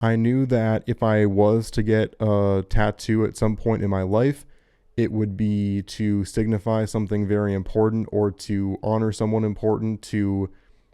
I knew that if I was to get a tattoo at some point in my life, it would be to signify something very important or to honor someone important, to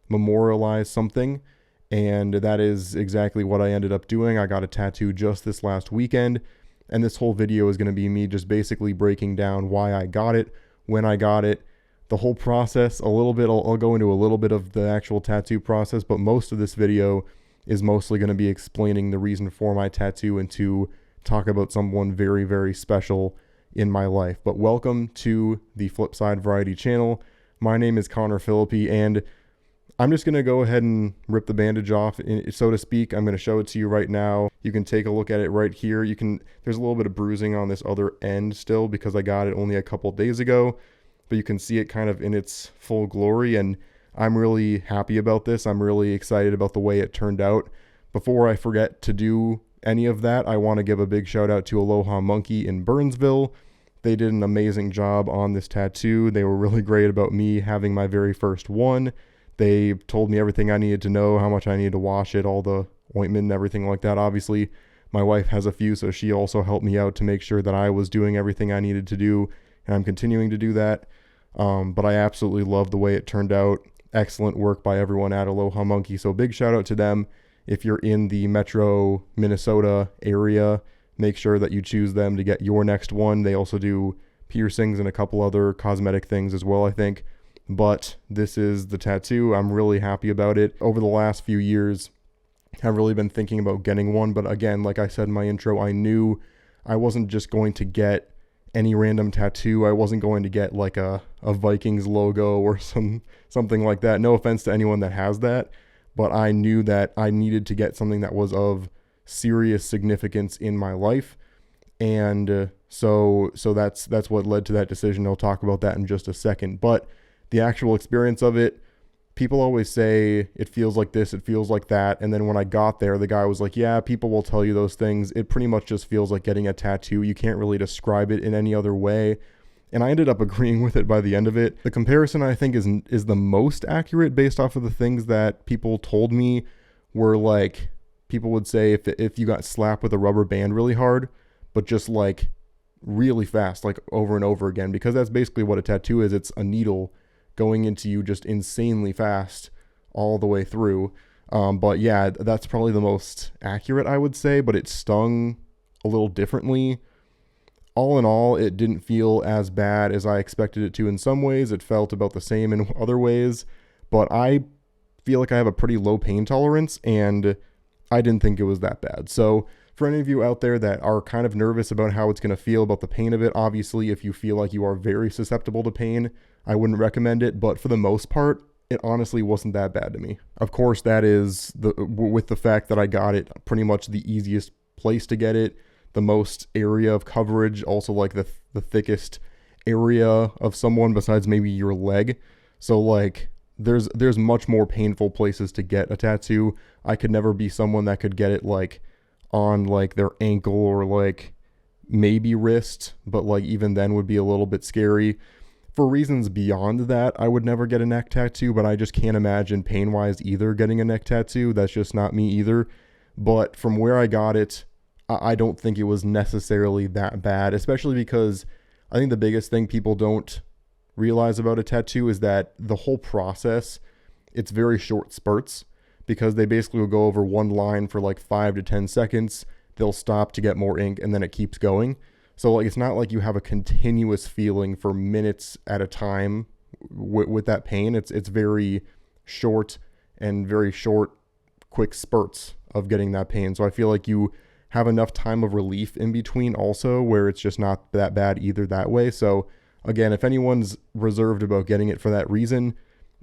memorialize something. And that is exactly what I ended up doing. I got a tattoo just this last weekend. And this whole video is going to be me just basically breaking down why I got it, when I got it, the whole process a little bit. I'll go into a little bit of the actual tattoo process, but most of this video is mostly going to be explaining the reason for my tattoo and to talk about someone very, very special in my life. But welcome to the Flipside Variety channel. My name is Connor Philippi, and I'm just going to go ahead and rip the bandage off, so to speak. I'm going to show it to you right now. You can take a look at it right here. There's a little bit of bruising on this other end still because I got it only a couple days ago, but you can see it kind of in its full glory, and I'm really happy about this. I'm really excited about the way it turned out. Before I forget to do any of that, I want to give a big shout out to Aloha Monkey in Burnsville. They did an amazing job on this tattoo. They were really great about me having my very first one. They told me everything I needed to know, how much I needed to wash it, all the ointment and everything like that. Obviously, my wife has a few, so she also helped me out to make sure that I was doing everything I needed to do, and I'm continuing to do that. But I absolutely love the way it turned out. Excellent work by everyone at Aloha Monkey. So big shout out to them. If you're in the metro Minnesota area, make sure that you choose them to get your next one. They also do piercings and a couple other cosmetic things as well, I think. But this is the tattoo. I'm really happy about it. Over the last few years, I've really been thinking about getting one. But again, like I said in my intro, I knew I wasn't just going to get any random tattoo. I wasn't going to get like a Vikings logo or something like that. No offense to anyone that has that, but I knew that I needed to get something that was of serious significance in my life. And so that's what led to that decision. I'll talk about that in just a second. But the actual experience of it, people always say it feels like this, it feels like that. And then when I got there, the guy was like, yeah, people will tell you those things. It pretty much just feels like getting a tattoo. You can't really describe it in any other way. And I ended up agreeing with it by the end of it. The comparison, I think, is the most accurate based off of the things that people told me were like, people would say if you got slapped with a rubber band really hard, but just like really fast, like over and over again, because that's basically what a tattoo is. It's a needle going into you just insanely fast all the way through. But yeah, that's probably the most accurate, I would say, but it stung a little differently. All in all, it didn't feel as bad as I expected it to in some ways. It felt about the same in other ways, but I feel like I have a pretty low pain tolerance, and I didn't think it was that bad. So for any of you out there that are kind of nervous about how it's going to feel, about the pain of it, obviously, if you feel like you are very susceptible to pain, I wouldn't recommend it. But for the most part, it honestly wasn't that bad to me. Of course, that is with the fact that I got it pretty much the easiest place to get it, the most area of coverage, also like the thickest area of someone besides maybe your leg. So like there's much more painful places to get a tattoo. I could never be someone that could get it like on like their ankle or like maybe wrist, but like even then would be a little bit scary. For reasons beyond that, I would never get a neck tattoo, but I just can't imagine pain-wise either getting a neck tattoo. That's just not me either. But from where I got it, I don't think it was necessarily that bad, especially because I think the biggest thing people don't realize about a tattoo is that the whole process, it's very short spurts, because they basically will go over one line for like 5 to 10 seconds. They'll stop to get more ink, and then it keeps going. So like it's not like you have a continuous feeling for minutes at a time with that pain. It's very short and very short, quick spurts of getting that pain. So I feel like you have enough time of relief in between also, where it's just not that bad either that way. So again, if anyone's reserved about getting it for that reason,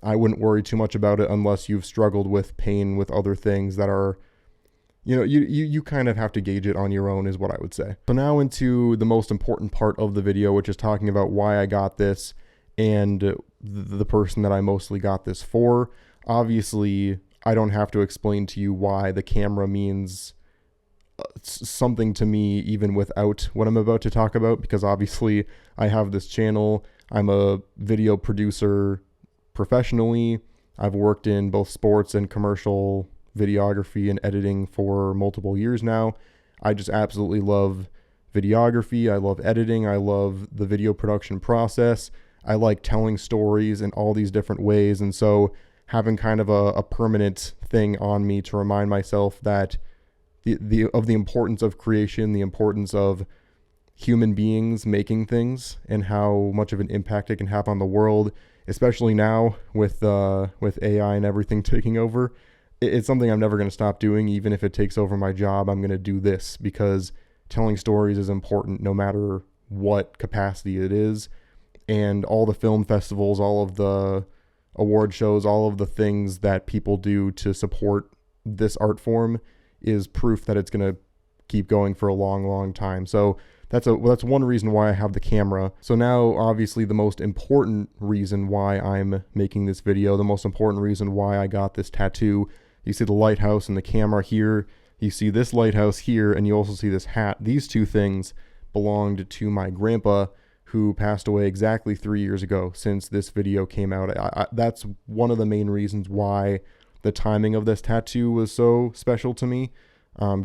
I wouldn't worry too much about it unless you've struggled with pain with other things that are, you know, you kind of have to gauge it on your own, is what I would say. So now into the most important part of the video, which is talking about why I got this and the person that I mostly got this for. Obviously, I don't have to explain to you why the camera means something to me even without what I'm about to talk about, because obviously I have this channel. I'm a video producer professionally. I've worked in both sports and commercial videography and editing for multiple years now. I just absolutely love videography. I love editing. I love the video production process. I like telling stories in all these different ways. And so having kind of a permanent thing on me to remind myself that the importance of creation, the importance of human beings making things, and how much of an impact it can have on the world, especially now with AI and everything taking over. It's something I'm never going to stop doing. Even if it takes over my job, I'm going to do this because telling stories is important no matter what capacity it is. And all the film festivals, all of the award shows, all of the things that people do to support this art form is proof that it's going to keep going for a long, long time. So that's one reason why I have the camera. So now, obviously, the most important reason why I'm making this video, the most important reason why I got this tattoo. You see the lighthouse and the camera here. You see this lighthouse here, and you also see this hat. These two things belonged to my grandpa, who passed away exactly 3 years ago since this video came out. That's one of the main reasons why the timing of this tattoo was so special to me.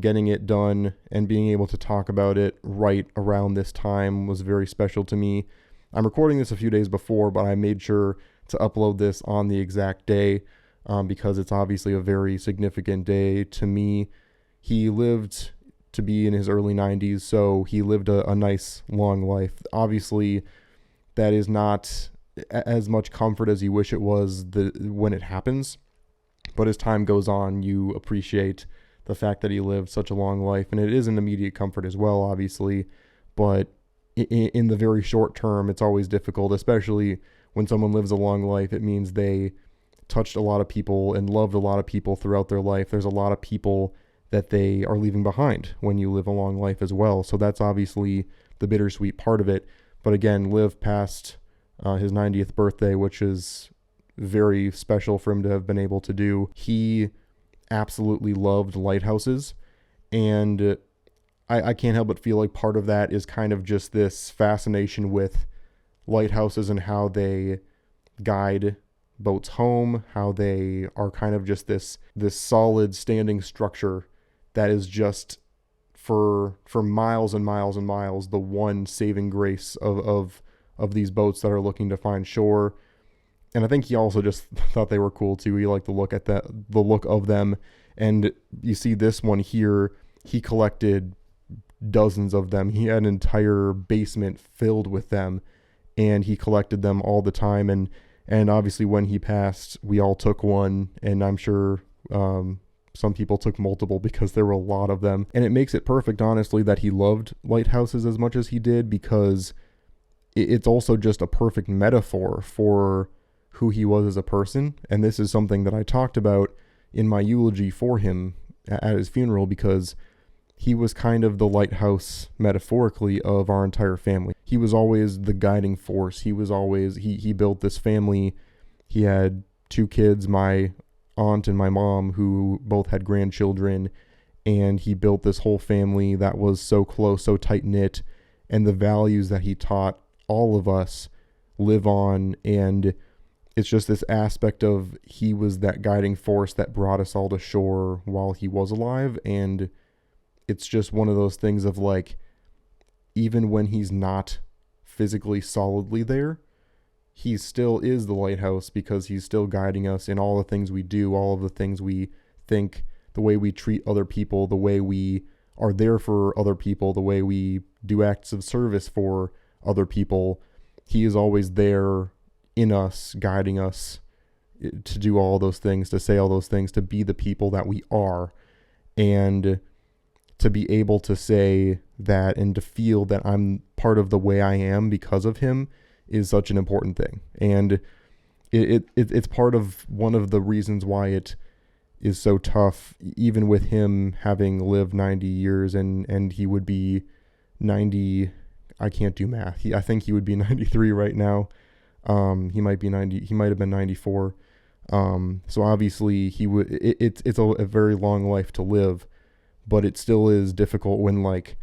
Getting it done and being able to talk about it right around this time was very special to me. I'm recording this a few days before, but I made sure to upload this on the exact day because it's obviously a very significant day to me. He lived to be in his early 90s, so he lived a nice long life. Obviously, that is not as much comfort as you wish it was when it happens, but as time goes on, you appreciate the fact that he lived such a long life, and it is an immediate comfort as well, obviously, but in the very short term, it's always difficult, especially when someone lives a long life. It means they touched a lot of people and loved a lot of people throughout their life. There's a lot of people that they are leaving behind when you live a long life as well. So that's obviously the bittersweet part of it. But again, live past his 90th birthday, which is very special for him to have been able to do. He absolutely loved lighthouses, and I can't help but feel like part of that is kind of just this fascination with lighthouses and how they guide boats home, how they are kind of just this solid standing structure that is just for miles and miles and miles the one saving grace of these boats that are looking to find shore. And I think he also just thought they were cool too. He liked the look of them. And you see this one here, he collected dozens of them. He had an entire basement filled with them, and he collected them all the time. And obviously when he passed, we all took one, and I'm sure some people took multiple because there were a lot of them. And it makes it perfect, honestly, that he loved lighthouses as much as he did, because it's also just a perfect metaphor for who he was as a person. And this is something that I talked about in my eulogy for him at his funeral, because he was kind of the lighthouse metaphorically of our entire family. He was always the guiding force. He was always, he built this family. He had 2 kids, my aunt and my mom, who both had grandchildren, and he built this whole family that was so close, so tight-knit, and the values that he taught all of us live on. And it's just this aspect of he was that guiding force that brought us all to shore while he was alive. And it's just one of those things of like, even when he's not physically solidly there, he still is the lighthouse, because he's still guiding us in all the things we do, all of the things we think, the way we treat other people, the way we are there for other people, the way we do acts of service for other people. He is always there in us, guiding us to do all those things, to say all those things, to be the people that we are. And to be able to say that and to feel that I'm part of the way I am because of him is such an important thing. And it's part of one of the reasons why it is so tough, even with him having lived 90 years, and he would be 90, I can't do math. I think he would be 93 right now. He might be 90, he might have been 94. So obviously it's a very long life to live, but it still is difficult when, like,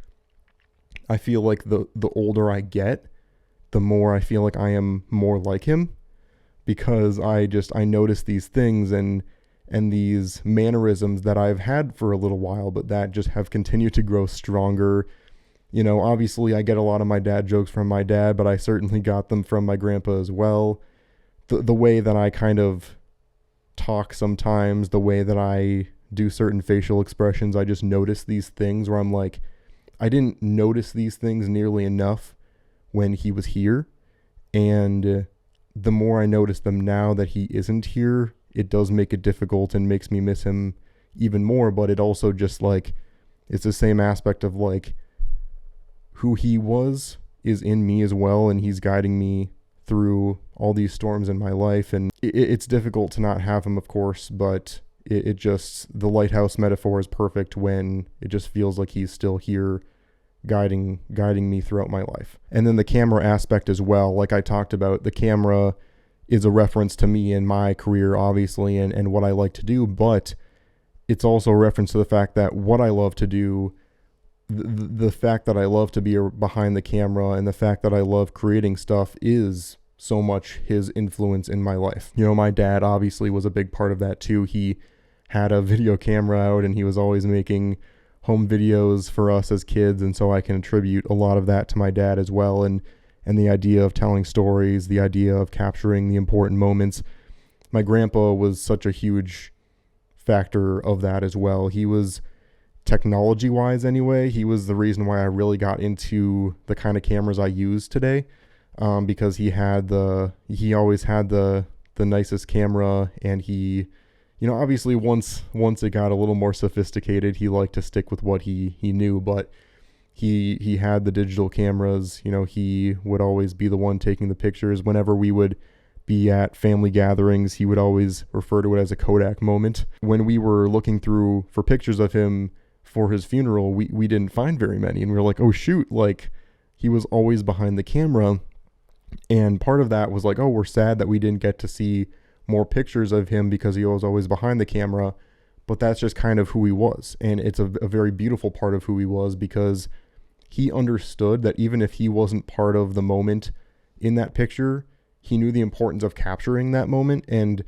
I feel like the older I get, the more I feel like I am more like him, because I notice these things, and and these mannerisms that I've had for a little while, but that just have continued to grow stronger. You know, obviously I get a lot of my dad jokes from my dad, but I certainly got them from my grandpa as well. The way that I kind of talk sometimes, the way that I do certain facial expressions, I just notice these things where I'm like, I didn't notice these things nearly enough when he was here. And the more I notice them now that he isn't here, it does make it difficult and makes me miss him even more. But it also just like, it's the same aspect of like, who he was is in me as well, and he's guiding me through all these storms in my life. And it's difficult to not have him, of course, but it just, the lighthouse metaphor is perfect when it just feels like he's still here guiding me throughout my life. And then the camera aspect as well, like I talked about, the camera is a reference to me in my career, obviously, and what I like to do, but it's also a reference to the fact that what I love to do, the fact that I love to be behind the camera and the fact that I love creating stuff is so much his influence in my life. You know, my dad obviously was a big part of that too. He had a video camera out and he was always making home videos for us as kids, and so I can attribute a lot of that to my dad as well, and the idea of telling stories, the idea of capturing the important moments. My grandpa was such a huge factor of that as well. He was, technology-wise anyway, he was the reason why I really got into the kind of cameras I use today, because he always had the nicest camera, and he, you know, obviously once it got a little more sophisticated, he liked to stick with what he knew, but he had the digital cameras. You know, he would always be the one taking the pictures. Whenever we would be at family gatherings, he would always refer to it as a Kodak moment. When we were looking through for pictures of him for his funeral, we didn't find very many, and we were like, oh shoot, like he was always behind the camera. And part of that was like, oh, we're sad that we didn't get to see more pictures of him because he was always behind the camera, but that's just kind of who he was. And it's a very beautiful part of who he was, because he understood that even if he wasn't part of the moment in that picture, he knew the importance of capturing that moment. And,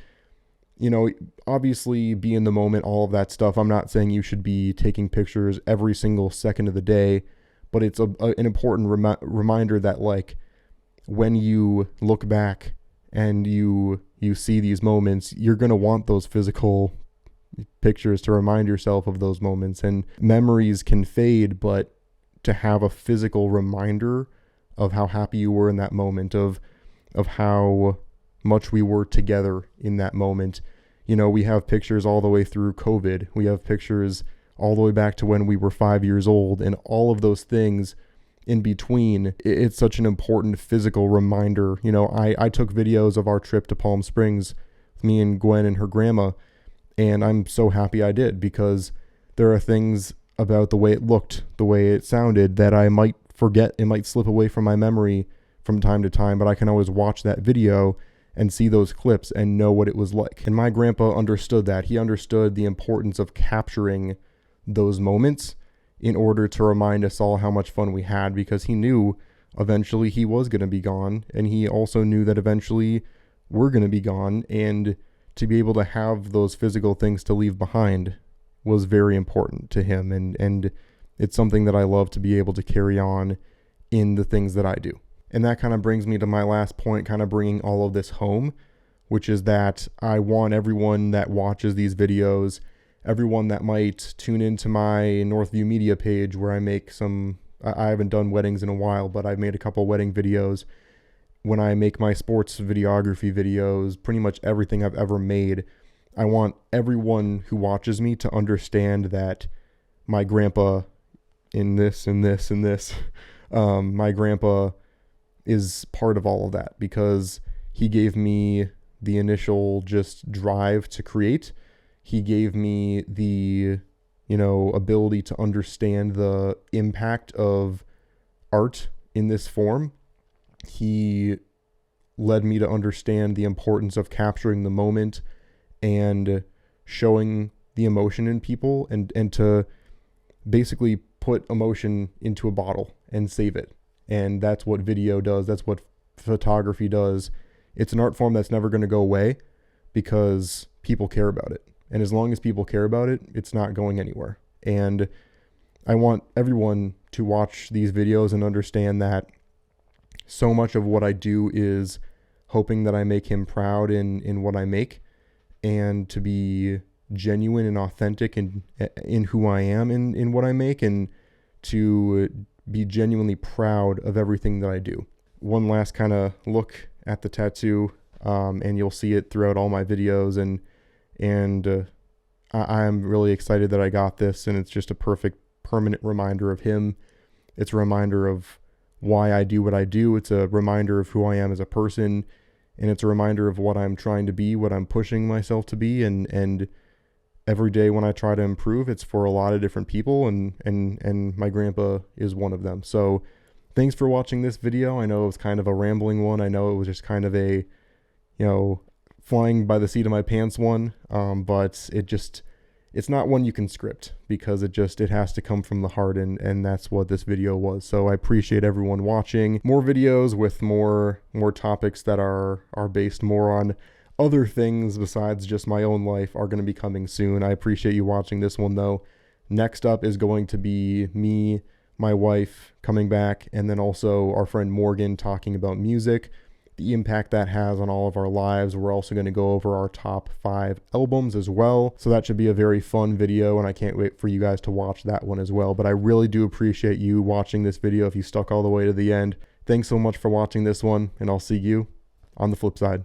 you know, obviously be in the moment, all of that stuff. I'm not saying you should be taking pictures every single second of the day, but it's an important reminder that, like, when you look back and you see these moments, you're going to want those physical pictures to remind yourself of those moments. And memories can fade, but to have a physical reminder of how happy you were in that moment, of how much we were together in that moment. You know, we have pictures all the way through COVID. We have pictures all the way back to when we were 5 years old, and all of those things in between. It's such an important physical reminder. You know, I took videos of our trip to Palm Springs with me and Gwen and her grandma, and I'm so happy I did, because there are things about the way it looked, the way it sounded, that I might forget. It might slip away from my memory from time to time, but I can always watch that video and see those clips and know what it was like. And my grandpa understood that. He understood the importance of capturing those moments in order to remind us all how much fun we had, because he knew eventually he was going to be gone, and he also knew that eventually we're going to be gone, and to be able to have those physical things to leave behind was very important to him, and it's something that I love to be able to carry on in the things that I do. And that kind of brings me to my last point, kind of bringing all of this home, which is that I want everyone that watches these videos, everyone that might tune into my Northview Media page, where I make I haven't done weddings in a while, but I've made a couple wedding videos. When I make my sports videography videos, pretty much everything I've ever made, I want everyone who watches me to understand that my grandpa in this and this and this, my grandpa is part of all of that, because he gave me the initial just drive to create. He gave me the, you know, ability to understand the impact of art in this form. He led me to understand the importance of capturing the moment and showing the emotion in people, and to basically put emotion into a bottle and save it. And that's what video does. That's what photography does. It's an art form that's never going to go away, because people care about it. And as long as people care about it, it's not going anywhere. And I want everyone to watch these videos and understand that so much of what I do is hoping that I make him proud in what I make, and to be genuine and authentic in who I am in what I make, and to be genuinely proud of everything that I do. One last kind of look at the tattoo, and you'll see it throughout all my videos, and I'm really excited that I got this, and it's just a perfect permanent reminder of him. It's a reminder of why I do what I do. It's a reminder of who I am as a person, and it's a reminder of what I'm trying to be, what I'm pushing myself to be, and every day when I try to improve, it's for a lot of different people, and my grandpa is one of them. So thanks for watching this video. I know it was kind of a rambling one. I know it was just kind of a, flying by the seat of my pants one, but it's not one you can script, because it has to come from the heart, and that's what this video was. So I appreciate everyone watching. More videos with more topics that are based more on other things besides just my own life are going to be coming soon. I appreciate you watching this one though. Next up is going to be me, my wife coming back, and then also our friend Morgan talking about music, the impact that has on all of our lives. We're also going to go over our top 5 albums as well. So that should be a very fun video, and I can't wait for you guys to watch that one as well. But I really do appreciate you watching this video if you stuck all the way to the end. Thanks so much for watching this one, and I'll see you on the flip side.